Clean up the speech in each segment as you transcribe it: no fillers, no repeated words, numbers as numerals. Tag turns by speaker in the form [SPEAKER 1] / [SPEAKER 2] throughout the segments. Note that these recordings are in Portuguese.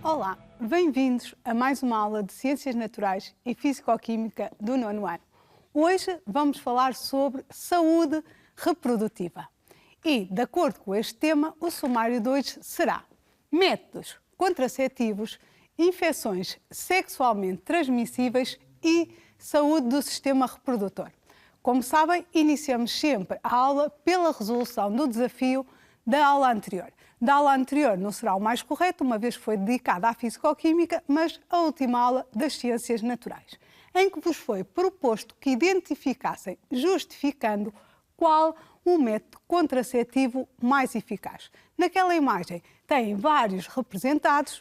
[SPEAKER 1] Olá, bem-vindos a mais uma aula de Ciências Naturais e Fisicoquímica do nono ano. Hoje vamos falar sobre saúde reprodutiva. E, de acordo com este tema, o sumário de hoje será métodos contraceptivos, infecções sexualmente transmissíveis e saúde do sistema reprodutor. Como sabem, iniciamos sempre a aula pela resolução do desafio da aula anterior. Da aula anterior não será o mais correto, uma vez que foi dedicada à Fisicoquímica, mas a última aula das Ciências Naturais, em que vos foi proposto que identificassem, justificando, qual o método contraceptivo mais eficaz. Naquela imagem têm vários representados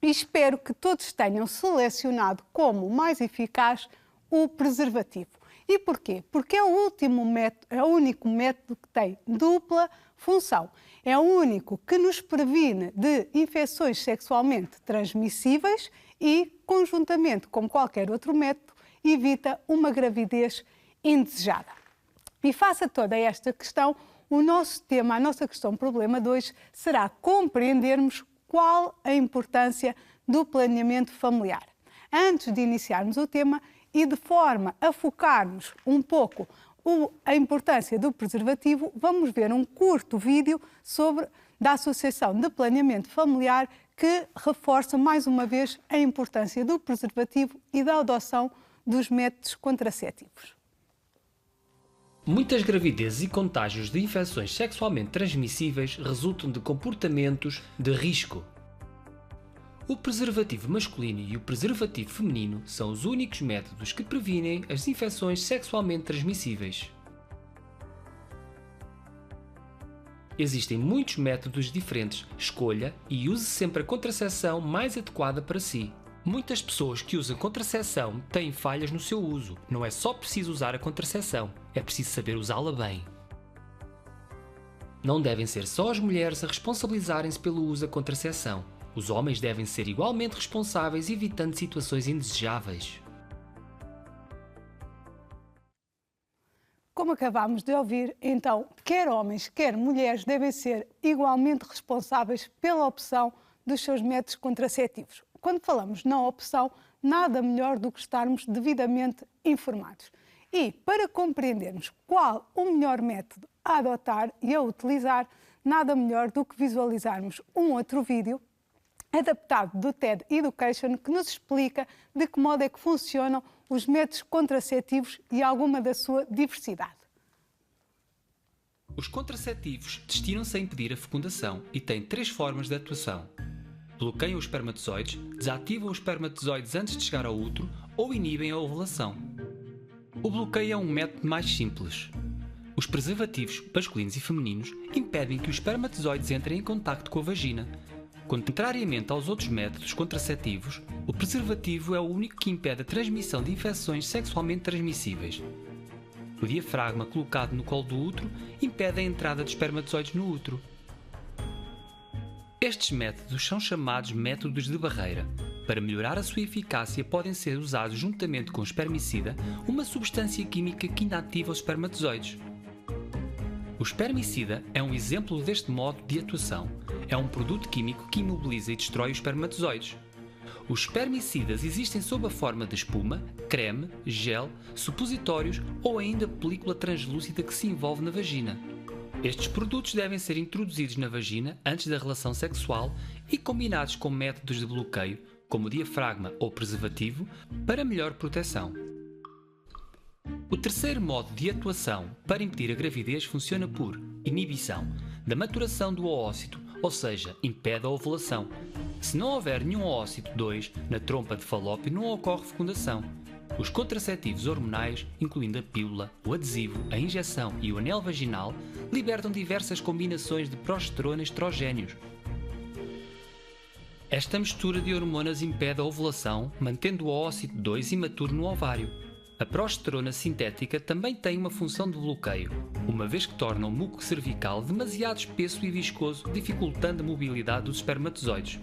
[SPEAKER 1] e espero que todos tenham selecionado como mais eficaz o preservativo. E porquê? Porque é o único método que tem dupla função. É o único que nos previne de infecções sexualmente transmissíveis e, conjuntamente com qualquer outro método, evita uma gravidez indesejada. E face a toda esta questão, o nosso tema, a nossa questão-problema de hoje será compreendermos qual a importância do planeamento familiar. Antes de iniciarmos o tema e de forma a focarmos um pouco a importância do preservativo, vamos ver um curto vídeo da Associação de Planeamento Familiar que reforça mais uma vez a importância do preservativo e da adoção dos métodos contraceptivos.
[SPEAKER 2] Muitas gravidezes e contágios de infecções sexualmente transmissíveis resultam de comportamentos de risco. O preservativo masculino e o preservativo feminino são os únicos métodos que previnem as infecções sexualmente transmissíveis. Existem muitos métodos diferentes. Escolha e use sempre a contracepção mais adequada para si. Muitas pessoas que usam contracepção têm falhas no seu uso. Não é só preciso usar a contracepção, é preciso saber usá-la bem. Não devem ser só as mulheres a responsabilizarem-se pelo uso da contracepção. Os homens devem ser igualmente responsáveis, evitando situações indesejáveis.
[SPEAKER 1] Como acabámos de ouvir, então, quer homens, quer mulheres devem ser igualmente responsáveis pela opção dos seus métodos contraceptivos. Quando falamos na opção, nada melhor do que estarmos devidamente informados. E, para compreendermos qual o melhor método a adotar e a utilizar, nada melhor do que visualizarmos um outro vídeo adaptado do TED Education, que nos explica de que modo é que funcionam os métodos contraceptivos e alguma da sua diversidade.
[SPEAKER 2] Os contraceptivos destinam-se a impedir a fecundação e têm 3 formas de atuação. Bloqueiam os espermatozoides, desativam os espermatozoides antes de chegar ao útero ou inibem a ovulação. O bloqueio é um método mais simples. Os preservativos masculinos e femininos impedem que os espermatozoides entrem em contacto com a vagina. Contrariamente aos outros métodos contraceptivos, o preservativo é o único que impede a transmissão de infecções sexualmente transmissíveis. O diafragma colocado no colo do útero impede a entrada de espermatozoides no útero. Estes métodos são chamados métodos de barreira. Para melhorar a sua eficácia, podem ser usados juntamente com o espermicida, uma substância química que inativa os espermatozoides. O espermicida é um exemplo deste modo de atuação. É um produto químico que imobiliza e destrói os espermatozoides. Os espermicidas existem sob a forma de espuma, creme, gel, supositórios ou ainda película translúcida que se envolve na vagina. Estes produtos devem ser introduzidos na vagina antes da relação sexual e combinados com métodos de bloqueio, como o diafragma ou preservativo, para melhor proteção. O terceiro modo de atuação para impedir a gravidez funciona por inibição da maturação do oócito, ou seja, impede a ovulação. Se não houver nenhum oócito 2 na trompa de Falópio, não ocorre fecundação. Os contraceptivos hormonais, incluindo a pílula, o adesivo, a injeção e o anel vaginal, libertam diversas combinações de progesterona e estrogénios. Esta mistura de hormonas impede a ovulação, mantendo o oócito 2 imaturo no ovário. A progesterona sintética também tem uma função de bloqueio, uma vez que torna o muco cervical demasiado espesso e viscoso, dificultando a mobilidade dos espermatozoides.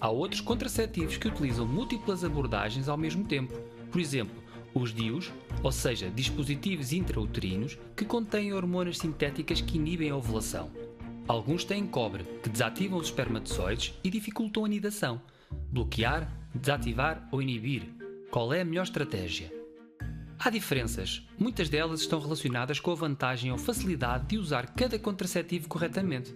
[SPEAKER 2] Há outros contraceptivos que utilizam múltiplas abordagens ao mesmo tempo, por exemplo, os DIUs, ou seja, dispositivos intrauterinos que contêm hormonas sintéticas que inibem a ovulação. Alguns têm cobre, que desativam os espermatozoides e dificultam a nidação. Bloquear, desativar ou inibir? Qual é a melhor estratégia? Há diferenças. Muitas delas estão relacionadas com a vantagem ou facilidade de usar cada contraceptivo corretamente.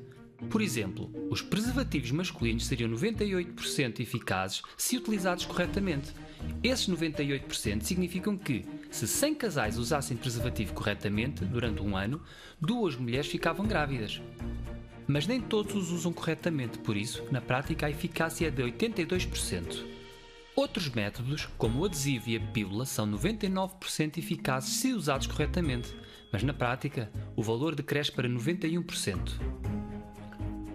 [SPEAKER 2] Por exemplo, os preservativos masculinos seriam 98% eficazes se utilizados corretamente. Esses 98% significam que, se 100 casais usassem preservativo corretamente durante um ano, 2 mulheres ficavam grávidas. Mas nem todos os usam corretamente, por isso, na prática, a eficácia é de 82%. Outros métodos, como o adesivo e a pílula, são 99% eficazes se usados corretamente, mas na prática, o valor decresce para 91%.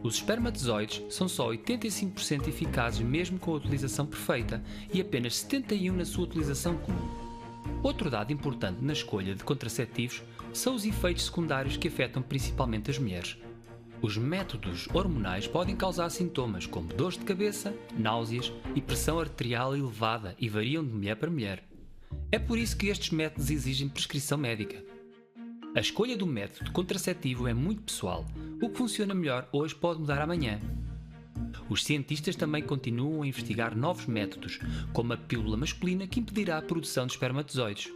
[SPEAKER 2] Os espermatozoides são só 85% eficazes mesmo com a utilização perfeita e apenas 71% na sua utilização comum. Outro dado importante na escolha de contraceptivos são os efeitos secundários que afetam principalmente as mulheres. Os métodos hormonais podem causar sintomas como dores de cabeça, náuseas e pressão arterial elevada e variam de mulher para mulher. É por isso que estes métodos exigem prescrição médica. A escolha do método contraceptivo é muito pessoal. O que funciona melhor hoje pode mudar amanhã. Os cientistas também continuam a investigar novos métodos, como a pílula masculina que impedirá a produção de espermatozoides.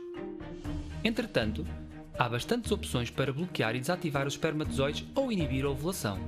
[SPEAKER 2] Entretanto, há bastantes opções para bloquear e desativar os espermatozoides ou inibir a ovulação.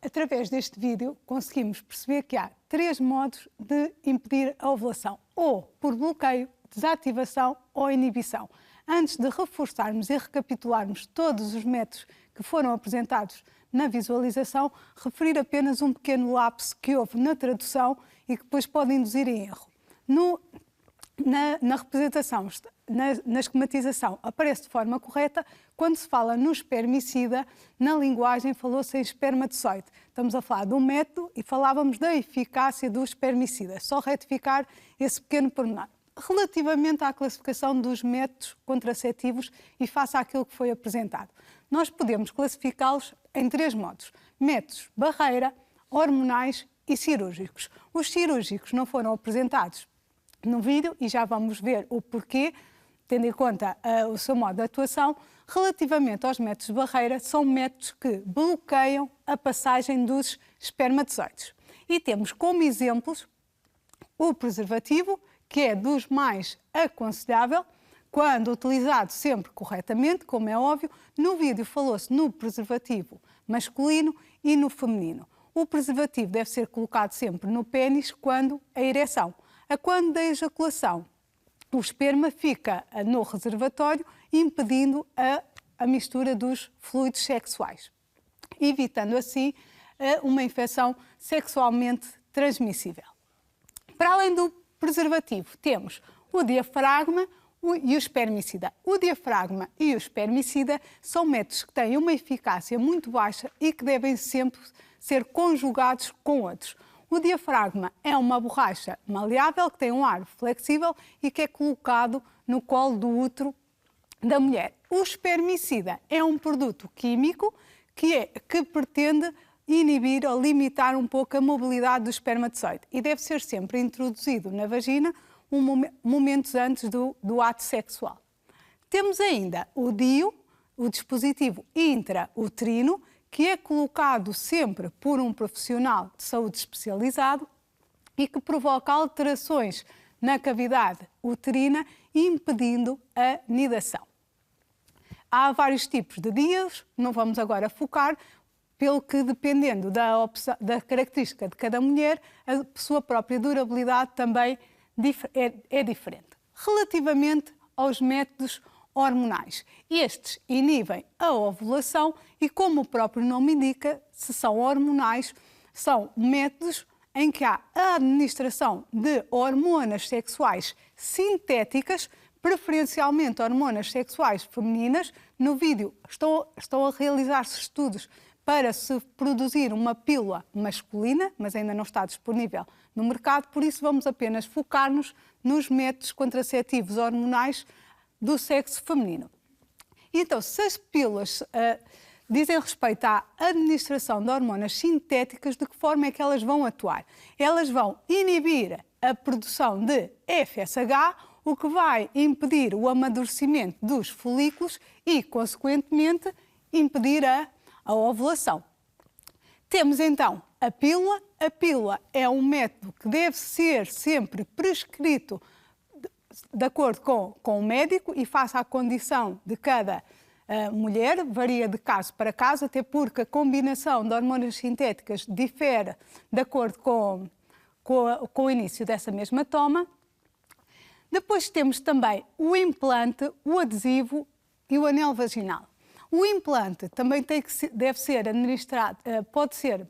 [SPEAKER 1] Através deste vídeo, conseguimos perceber que há 3 modos de impedir a ovulação, ou por bloqueio, desativação ou inibição. Antes de reforçarmos e recapitularmos todos os métodos que foram apresentados na visualização, referir apenas um pequeno lapso que houve na tradução e que depois pode induzir em erro. Na representação, na esquematização, aparece de forma correta. Quando se fala no espermicida, na linguagem falou-se em espermatozoide. Estamos a falar de um método e falávamos da eficácia do espermicida. Só retificar esse pequeno pormenor. Relativamente à classificação dos métodos contraceptivos e face àquilo que foi apresentado, nós podemos classificá-los em 3 modos: métodos barreira, hormonais e cirúrgicos. Os cirúrgicos não foram apresentados no vídeo e já vamos ver o porquê, tendo em conta o seu modo de atuação. Relativamente aos métodos de barreira, são métodos que bloqueiam a passagem dos espermatozoides. E temos como exemplos o preservativo, que é dos mais aconselhável, quando utilizado sempre corretamente, como é óbvio. No vídeo falou-se no preservativo masculino e no feminino. O preservativo deve ser colocado sempre no pênis quando a ereção. Quando da ejaculação, o esperma fica no reservatório, impedindo a mistura dos fluidos sexuais, evitando assim uma infecção sexualmente transmissível. Para além do preservativo, temos o diafragma e o espermicida. O diafragma e o espermicida são métodos que têm uma eficácia muito baixa e que devem sempre ser conjugados com outros. O diafragma é uma borracha maleável que tem um ar flexível e que é colocado no colo do útero da mulher. O espermicida é um produto químico que pretende inibir ou limitar um pouco a mobilidade do espermatozoide e deve ser sempre introduzido na vagina momentos antes do ato sexual. Temos ainda o DIU, o dispositivo intrauterino, que é colocado sempre por um profissional de saúde especializado e que provoca alterações na cavidade uterina, impedindo a nidação. Há vários tipos de DIUs, não vamos agora focar, pelo que, dependendo da característica de cada mulher, a sua própria durabilidade também é diferente. Relativamente aos métodos hormonais, estes inibem a ovulação e, como o próprio nome indica, se são hormonais, são métodos em que há a administração de hormonas sexuais sintéticas, preferencialmente hormonas sexuais femininas. No vídeo estão a realizar-se estudos para se produzir uma pílula masculina, mas ainda não está disponível no mercado, por isso vamos apenas focar-nos nos métodos contraceptivos hormonais do sexo feminino. Então, se as pílulas dizem respeito à administração de hormonas sintéticas, de que forma é que elas vão atuar? Elas vão inibir a produção de FSH, o que vai impedir o amadurecimento dos folículos e, consequentemente, impedir a ovulação. Temos então a pílula. A pílula é um método que deve ser sempre prescrito de acordo com o médico e face à condição de cada mulher, varia de caso para caso, até porque a combinação de hormonas sintéticas difere de acordo com o início dessa mesma toma. Depois temos também o implante, o adesivo e o anel vaginal. O implante também deve ser administrado, pode ser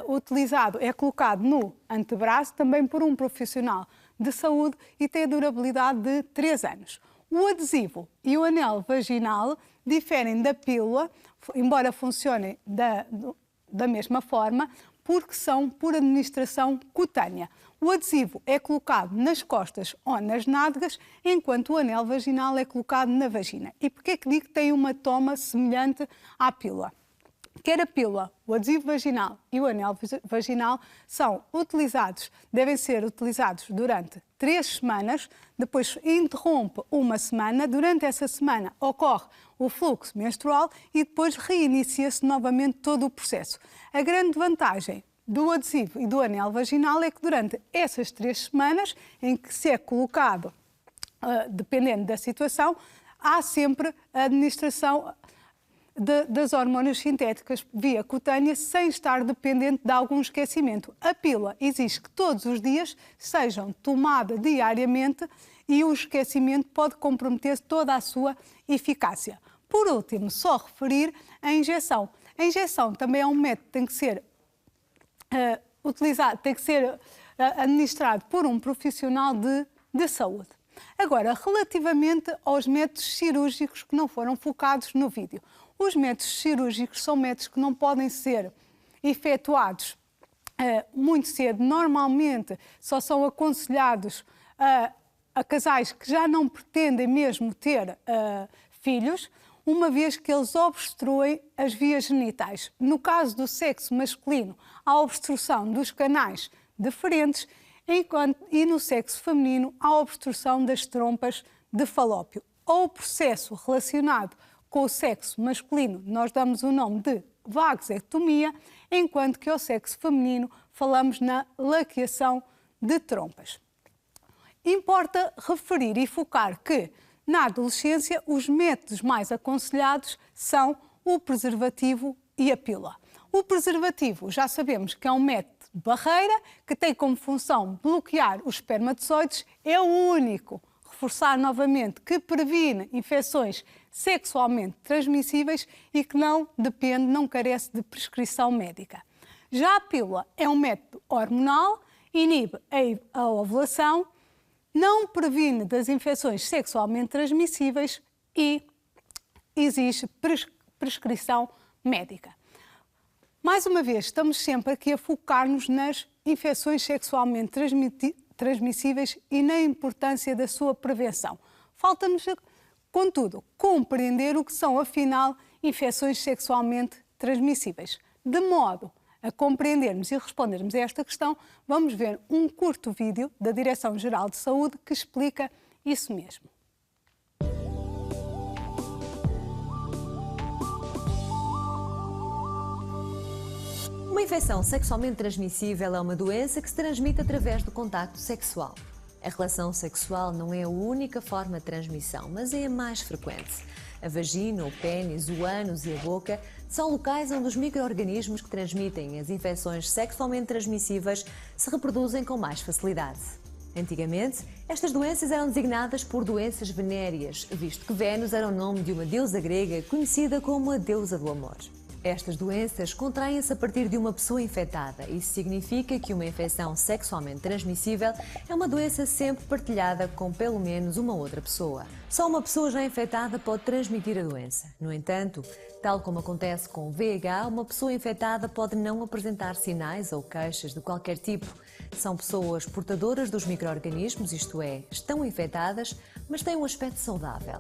[SPEAKER 1] utilizado, é colocado no antebraço, também por um profissional de saúde e tem a durabilidade de 3 anos. O adesivo e o anel vaginal diferem da pílula, embora funcionem da mesma forma, porque são por administração cutânea. O adesivo é colocado nas costas ou nas nádegas, enquanto o anel vaginal é colocado na vagina. E porquê é que digo que tem uma toma semelhante à pílula? Quer a pílula, o adesivo vaginal e o anel vaginal devem ser utilizados durante 3 semanas, depois interrompe uma semana, durante essa semana ocorre o fluxo menstrual e depois reinicia-se novamente todo o processo. A grande vantagem do adesivo e do anel vaginal é que durante essas 3 semanas em que se é colocado, dependendo da situação, há sempre a administração das hormonas sintéticas via cutânea sem estar dependente de algum esquecimento. A pílula exige que todos os dias sejam tomada diariamente e o esquecimento pode comprometer toda a sua eficácia. Por último, só referir a injeção. A injeção também é um método que tem que ser administrado por um profissional de saúde. Agora, relativamente aos métodos cirúrgicos que não foram focados no vídeo. Os métodos cirúrgicos são métodos que não podem ser efetuados muito cedo. Normalmente só são aconselhados a casais que já não pretendem mesmo ter filhos, uma vez que eles obstruem as vias genitais. No caso do sexo masculino, há obstrução dos canais deferentes, e no sexo feminino há obstrução das trompas de falópio. Ou o processo relacionado com o sexo masculino, nós damos o nome de vasectomia, enquanto que ao sexo feminino falamos na laqueação de trompas. Importa referir e focar que, na adolescência, os métodos mais aconselhados são o preservativo e a pílula. O preservativo, já sabemos que é um método de barreira que tem como função bloquear os espermatozoides, é o único, reforçar novamente, que previne infecções sexualmente transmissíveis e que não carece de prescrição médica. Já a pílula é um método hormonal, inibe a ovulação, não previne das infecções sexualmente transmissíveis e exige prescrição médica. Mais uma vez, estamos sempre aqui a focar-nos nas infecções sexualmente transmissíveis e na importância da sua prevenção. Falta-nos, contudo, compreender o que são, afinal, infecções sexualmente transmissíveis. De modo a compreendermos e respondermos a esta questão, vamos ver um curto vídeo da Direção-Geral de Saúde que explica isso mesmo.
[SPEAKER 3] Uma infecção sexualmente transmissível é uma doença que se transmite através do contacto sexual. A relação sexual não é a única forma de transmissão, mas é a mais frequente. A vagina, o pênis, o ânus e a boca são locais onde os micro-organismos que transmitem as infecções sexualmente transmissíveis se reproduzem com mais facilidade. Antigamente, estas doenças eram designadas por doenças venéreas, visto que Vênus era o nome de uma deusa grega conhecida como a deusa do amor. Estas doenças contraem-se a partir de uma pessoa infectada. Isso significa que uma infecção sexualmente transmissível é uma doença sempre partilhada com pelo menos uma outra pessoa. Só uma pessoa já infectada pode transmitir a doença. No entanto, tal como acontece com o VIH, uma pessoa infectada pode não apresentar sinais ou queixas de qualquer tipo. São pessoas portadoras dos micro-organismos, isto é, estão infectadas, mas têm um aspecto saudável.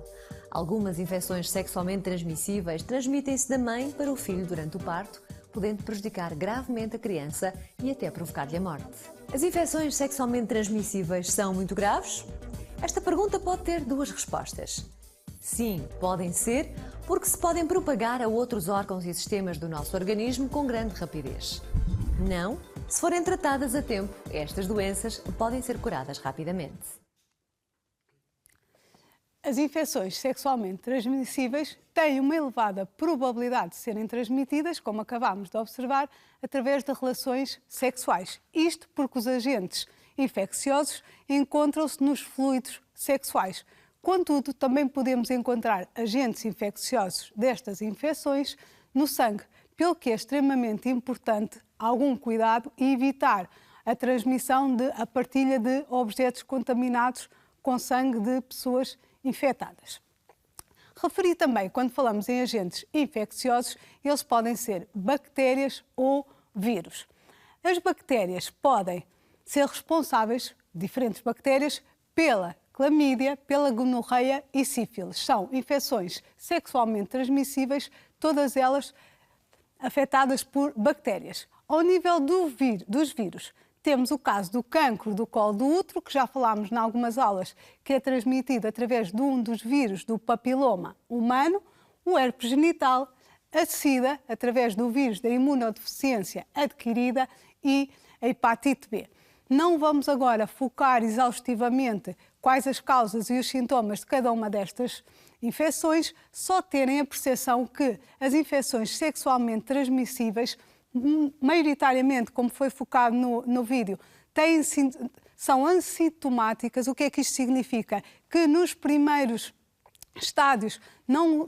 [SPEAKER 3] Algumas infecções sexualmente transmissíveis transmitem-se da mãe para o filho durante o parto, podendo prejudicar gravemente a criança e até provocar-lhe a morte. As infecções sexualmente transmissíveis são muito graves? Esta pergunta pode ter duas respostas. Sim, podem ser, porque se podem propagar a outros órgãos e sistemas do nosso organismo com grande rapidez. Não, se forem tratadas a tempo, estas doenças podem ser curadas rapidamente.
[SPEAKER 1] As infecções sexualmente transmissíveis têm uma elevada probabilidade de serem transmitidas, como acabámos de observar, através de relações sexuais. Isto porque os agentes infecciosos encontram-se nos fluidos sexuais. Contudo, também podemos encontrar agentes infecciosos destas infecções no sangue, pelo que é extremamente importante algum cuidado e evitar a transmissão a partilha de objetos contaminados com sangue de pessoas infectadas. Referi também, quando falamos em agentes infecciosos, eles podem ser bactérias ou vírus. As bactérias podem ser responsáveis, diferentes bactérias, pela clamídia, pela gonorreia e sífilis. São infecções sexualmente transmissíveis, todas elas afetadas por bactérias. Ao nível dos vírus, temos o caso do cancro do colo do útero, que já falámos em algumas aulas, que é transmitido através de um dos vírus do papiloma humano, o herpes genital, a sida, através do vírus da imunodeficiência adquirida e a hepatite B. Não vamos agora focar exaustivamente quais as causas e os sintomas de cada uma destas infecções, só terem a percepção que as infecções sexualmente transmissíveis, maioritariamente, como foi focado no vídeo, são assintomáticas. O que é que isto significa? Que nos primeiros estádios não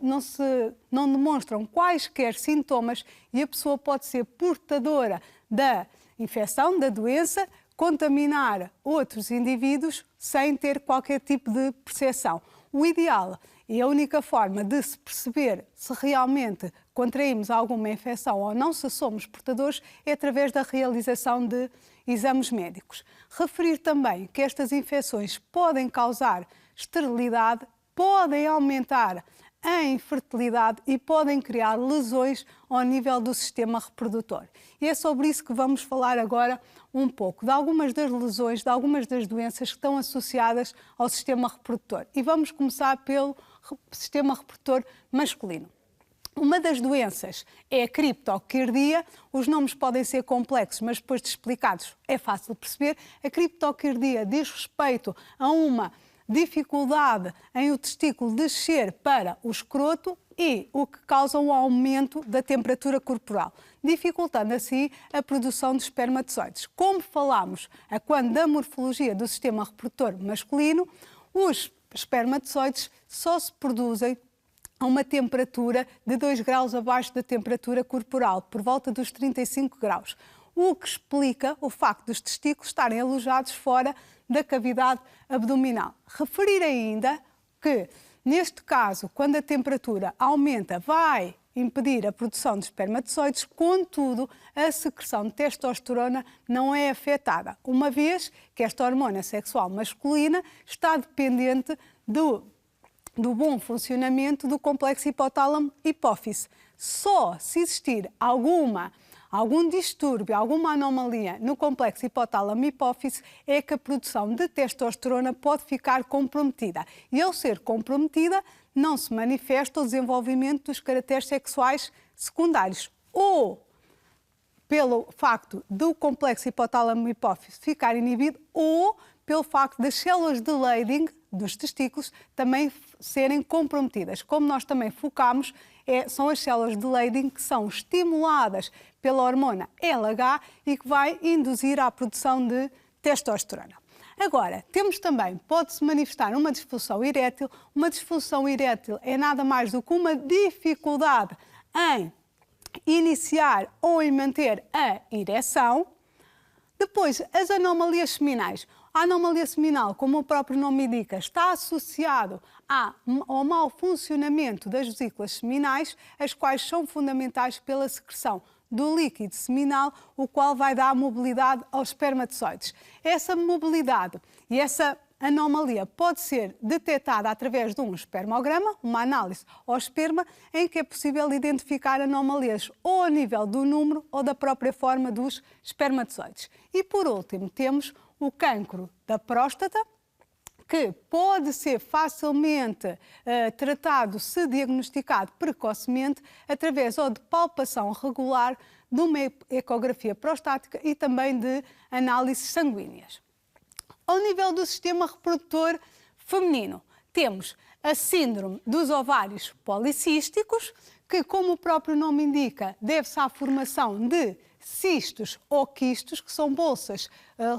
[SPEAKER 1] demonstram quaisquer sintomas e a pessoa pode ser portadora da infecção, da doença, contaminar outros indivíduos sem ter qualquer tipo de percepção. O ideal e a única forma de se perceber se realmente contraímos alguma infecção ou não, se somos portadores, é através da realização de exames médicos. Referir também que estas infecções podem causar esterilidade, podem aumentar a infertilidade e podem criar lesões ao nível do sistema reprodutor. E é sobre isso que vamos falar agora um pouco, de algumas das lesões, de algumas das doenças que estão associadas ao sistema reprodutor. E vamos começar pelo sistema reprodutor masculino. Uma das doenças é a criptocardia. Os nomes podem ser complexos, mas depois de explicados é fácil de perceber. A criptocardia diz respeito a uma dificuldade em o testículo descer para o escroto e o que causa um aumento da temperatura corporal, dificultando assim a produção de espermatozoides. Como falámos quando da morfologia do sistema reprodutor masculino, os espermatozoides só se produzem a uma temperatura de 2 graus abaixo da temperatura corporal, por volta dos 35 graus, o que explica o facto dos testículos estarem alojados fora da cavidade abdominal. Referir ainda que, neste caso, quando a temperatura aumenta, vai impedir a produção de espermatozoides, contudo, a secreção de testosterona não é afetada, uma vez que esta hormona sexual masculina está dependente do bom funcionamento do complexo hipotálamo-hipófise. Só se existir algum distúrbio, alguma anomalia no complexo hipotálamo-hipófise é que a produção de testosterona pode ficar comprometida. E ao ser comprometida, não se manifesta o desenvolvimento dos caracteres sexuais secundários. Ou pelo facto do complexo hipotálamo-hipófise ficar inibido, ou pelo facto das células de Leydig dos testículos também serem comprometidas. Como nós também focámos, são as células de Leydig que são estimuladas pela hormona LH e que vai induzir à produção de testosterona. Agora, temos também, pode-se manifestar uma disfunção erétil. Uma disfunção erétil é nada mais do que uma dificuldade em iniciar ou em manter a ereção. Depois, as anomalias seminais. A anomalia seminal, como o próprio nome indica, está associado ao mau funcionamento das vesículas seminais, as quais são fundamentais pela secreção do líquido seminal, o qual vai dar mobilidade aos espermatozoides. Essa mobilidade e essa anomalia pode ser detectada através de um espermograma, uma análise ao esperma, em que é possível identificar anomalias ou a nível do número ou da própria forma dos espermatozoides. E por último temos o cancro da próstata, que pode ser facilmente tratado, se diagnosticado precocemente, através ou de palpação regular, de uma ecografia prostática e também de análises sanguíneas. Ao nível do sistema reprodutor feminino, temos a síndrome dos ovários policísticos, que, como o próprio nome indica, deve-se à formação de cistos ou quistos, que são bolsas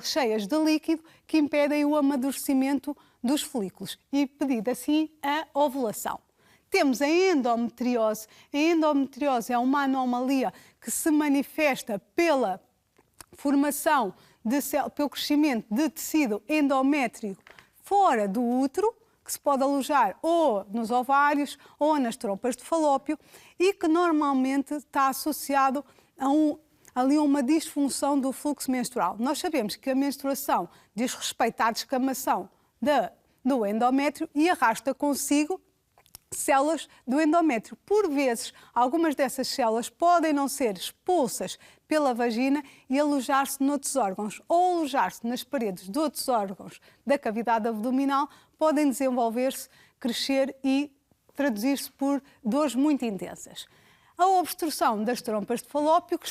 [SPEAKER 1] cheias de líquido que impedem o amadurecimento dos folículos e impedindo assim a ovulação. Temos a endometriose. A endometriose é uma anomalia que se manifesta pela formação, pelo crescimento de tecido endométrico fora do útero, que se pode alojar ou nos ovários ou nas trompas de falópio e que normalmente está associado a uma disfunção do fluxo menstrual. Nós sabemos que a menstruação diz respeito à descamação do endométrio e arrasta consigo células do endométrio. Por vezes, algumas dessas células podem não ser expulsas pela vagina e alojar-se noutros órgãos ou alojar-se nas paredes de outros órgãos da cavidade abdominal, podem desenvolver-se, crescer e traduzir-se por dores muito intensas. A obstrução das trompas de falópio, que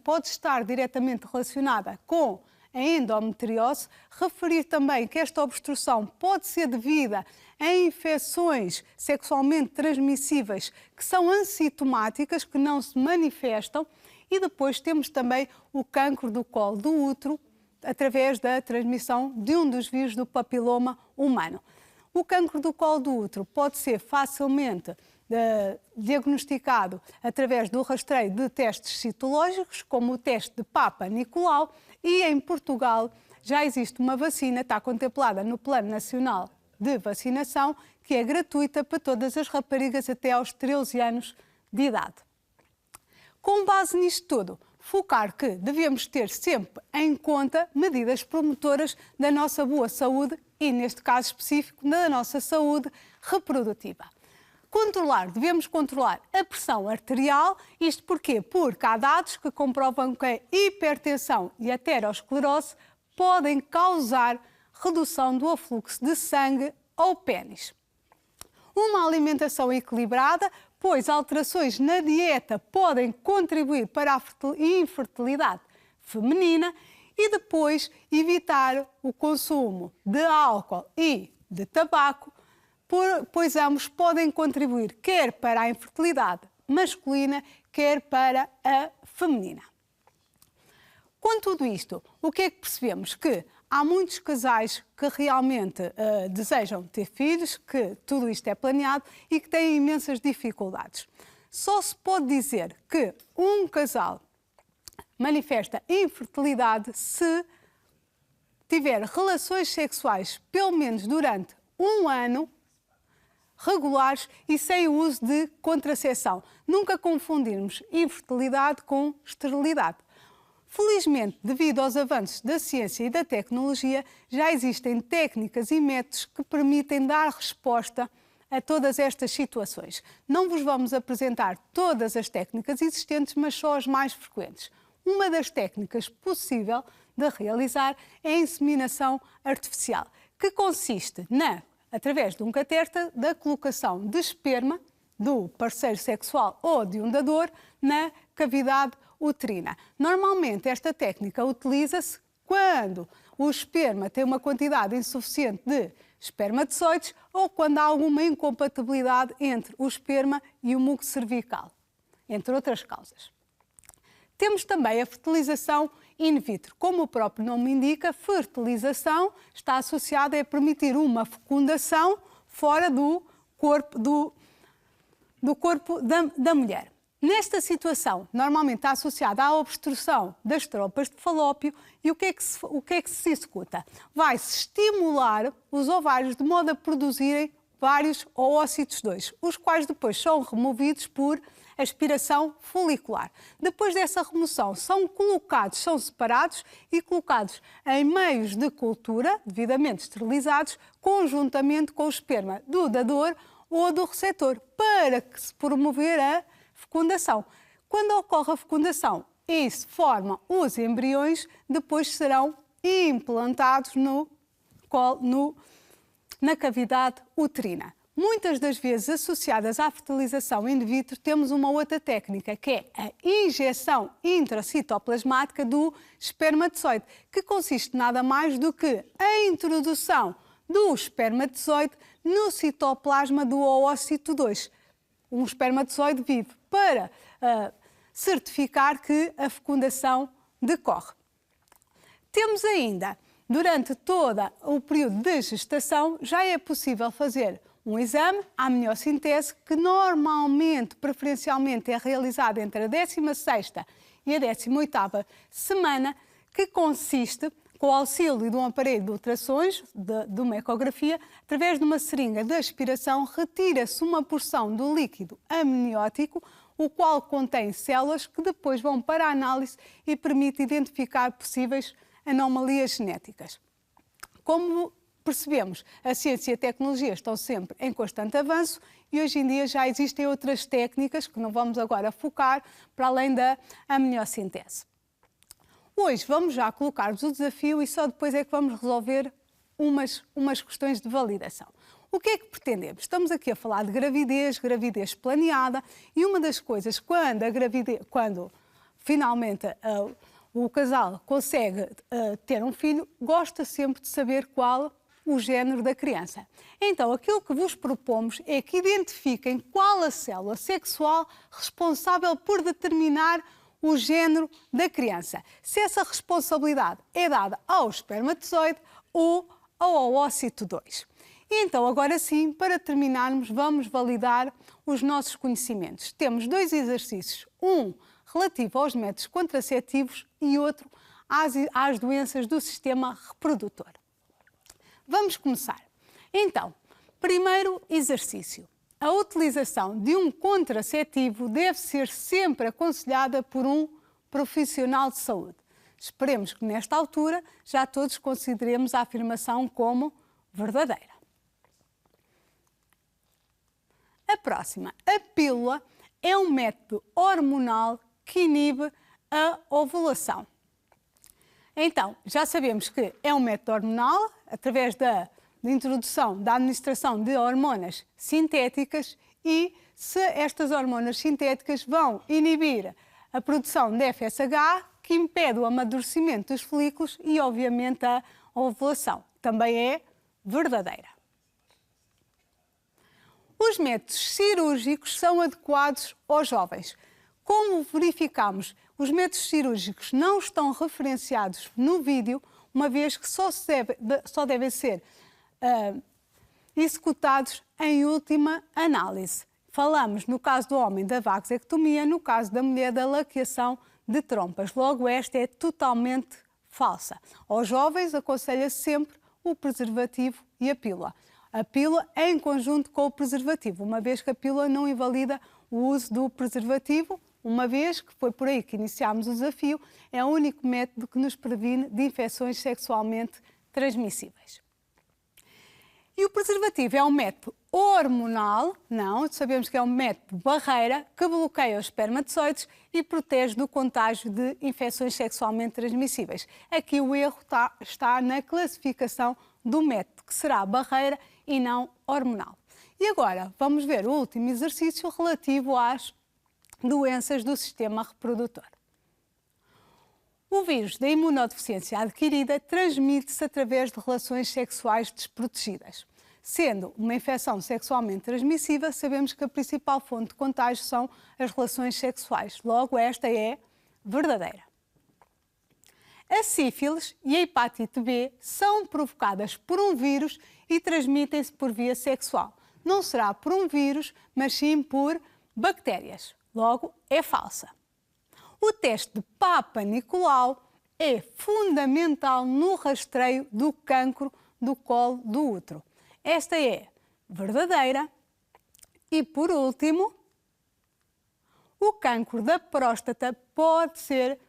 [SPEAKER 1] pode estar diretamente relacionada com a endometriose, referir também que esta obstrução pode ser devida a infecções sexualmente transmissíveis que são assintomáticas, que não se manifestam, e depois temos também o cancro do colo do útero, através da transmissão de um dos vírus do papiloma humano. O cancro do colo do útero pode ser facilmente diagnosticado através do rastreio de testes citológicos, como o teste de Papa Nicolau, e em Portugal já existe uma vacina, está contemplada no Plano Nacional de Vacinação, que é gratuita para todas as raparigas até aos 13 anos de idade. Com base nisto tudo, focar que devemos ter sempre em conta medidas promotoras da nossa boa saúde e, neste caso específico, da nossa saúde reprodutiva. Devemos controlar a pressão arterial, isto porquê? Porque há dados que comprovam que a hipertensão e a aterosclerose podem causar redução do afluxo de sangue ao pénis. Uma alimentação equilibrada, pois alterações na dieta podem contribuir para a infertilidade feminina, e depois evitar o consumo de álcool e de tabaco, pois ambos podem contribuir quer para a infertilidade masculina, quer para a feminina. Com tudo isto, o que é que percebemos? Que há muitos casais que realmente desejam ter filhos, que tudo isto é planeado e que têm imensas dificuldades. Só se pode dizer que um casal manifesta infertilidade se tiver relações sexuais pelo menos durante um ano, regulares e sem o uso de contracepção. Nunca confundirmos infertilidade com esterilidade. Felizmente, devido aos avanços da ciência e da tecnologia, já existem técnicas e métodos que permitem dar resposta a todas estas situações. Não vos vamos apresentar todas as técnicas existentes, mas só as mais frequentes. Uma das técnicas possível de realizar é a inseminação artificial, que consiste através de um catéter, da colocação de esperma do parceiro sexual ou de um dador na cavidade uterina. Normalmente esta técnica utiliza-se quando o esperma tem uma quantidade insuficiente de espermatozoides ou quando há alguma incompatibilidade entre o esperma e o muco cervical, entre outras causas. Temos também a fertilização in vitro. Como o próprio nome indica, fertilização está associada a permitir uma fecundação fora do corpo da mulher. Nesta situação, normalmente está associada à obstrução das trompas de falópio e o que é que se executa? Vai-se estimular os ovários de modo a produzirem vários oócitos 2, os quais depois são removidos por aspiração folicular. Depois dessa remoção, são separados e colocados em meios de cultura, devidamente esterilizados, conjuntamente com o esperma do dador ou do receptor, para que se promover a fecundação. Quando ocorre a fecundação e se formam os embriões, depois serão implantados no na cavidade uterina. Muitas das vezes associadas à fertilização in vitro, temos uma outra técnica, que é a injeção intracitoplasmática do espermatozoide, que consiste nada mais do que a introdução do espermatozoide no citoplasma do oócito 2. Um espermatozoide vive para certificar que a fecundação decorre. Temos ainda, durante todo o período de gestação, já é possível fazer um exame, a amniocintese, que normalmente, preferencialmente, é realizado entre a 16ª e a 18ª semana, que consiste, com o auxílio de um aparelho de ultrassons, de uma ecografia, através de uma seringa de aspiração, retira-se uma porção do líquido amniótico, o qual contém células que depois vão para a análise e permite identificar possíveis anomalias genéticas. Como percebemos, a ciência e a tecnologia estão sempre em constante avanço e hoje em dia já existem outras técnicas que não vamos agora focar para além da amniocintese. Hoje vamos já colocar-vos o desafio e só depois é que vamos resolver umas questões de validação. O que é que pretendemos? Estamos aqui a falar de gravidez planeada e uma das coisas, quando finalmente o casal consegue ter um filho, gosta sempre de saber qual o género da criança. Então, aquilo que vos propomos é que identifiquem qual a célula sexual responsável por determinar o género da criança. Se essa responsabilidade é dada ao espermatozoide ou ao oócito 2. E então, agora sim, para terminarmos, vamos validar os nossos conhecimentos. Temos 2 exercícios, um relativo aos métodos contraceptivos e outro às doenças do sistema reprodutor. Vamos começar. Então, primeiro exercício. A utilização de um contraceptivo deve ser sempre aconselhada por um profissional de saúde. Esperemos que nesta altura já todos consideremos a afirmação como verdadeira. A próxima. A pílula é um método hormonal que inibe a ovulação. Então, já sabemos que é um método hormonal, através da introdução, da administração de hormonas sintéticas e se estas hormonas sintéticas vão inibir a produção de FSH, que impede o amadurecimento dos folículos e, obviamente, a ovulação. Também é verdadeira. Os métodos cirúrgicos são adequados aos jovens. Como verificamos, os métodos cirúrgicos não estão referenciados no vídeo, uma vez que só devem ser executados em última análise. Falamos, no caso do homem, da vasectomia, no caso da mulher, da laqueação de trompas. Logo, esta é totalmente falsa. Aos jovens, aconselha-se sempre o preservativo e a pílula. A pílula em conjunto com o preservativo, uma vez que a pílula não invalida o uso do preservativo, uma vez que foi por aí que iniciámos o desafio, é o único método que nos previne de infecções sexualmente transmissíveis. E o preservativo é um método hormonal, não, sabemos que é um método barreira que bloqueia os espermatozoides e protege do contágio de infecções sexualmente transmissíveis. Aqui o erro está na classificação do método, que será barreira e não hormonal. E agora vamos ver o último exercício relativo às doenças do sistema reprodutor. O vírus da imunodeficiência adquirida transmite-se através de relações sexuais desprotegidas. Sendo uma infecção sexualmente transmissível, sabemos que a principal fonte de contágio são as relações sexuais. Logo, esta é verdadeira. A sífilis e a hepatite B são provocadas por um vírus e transmitem-se por via sexual. Não será por um vírus, mas sim por bactérias. Logo, é falsa. O teste de Papa Nicolau é fundamental no rastreio do cancro do colo do útero. Esta é verdadeira. E, por último, o cancro da próstata pode ser,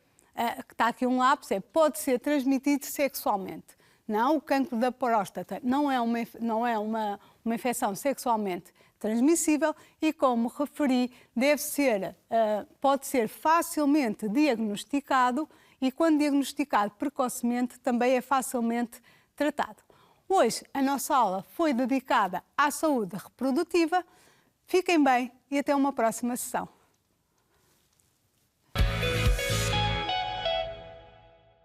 [SPEAKER 1] está aqui um lápis, pode ser transmitido sexualmente. Não, o cancro da próstata não é uma infecção sexualmente transmissível e, como referi, pode ser facilmente diagnosticado e, quando diagnosticado precocemente, também é facilmente tratado. Hoje a nossa aula foi dedicada à saúde reprodutiva. Fiquem bem e até uma próxima sessão.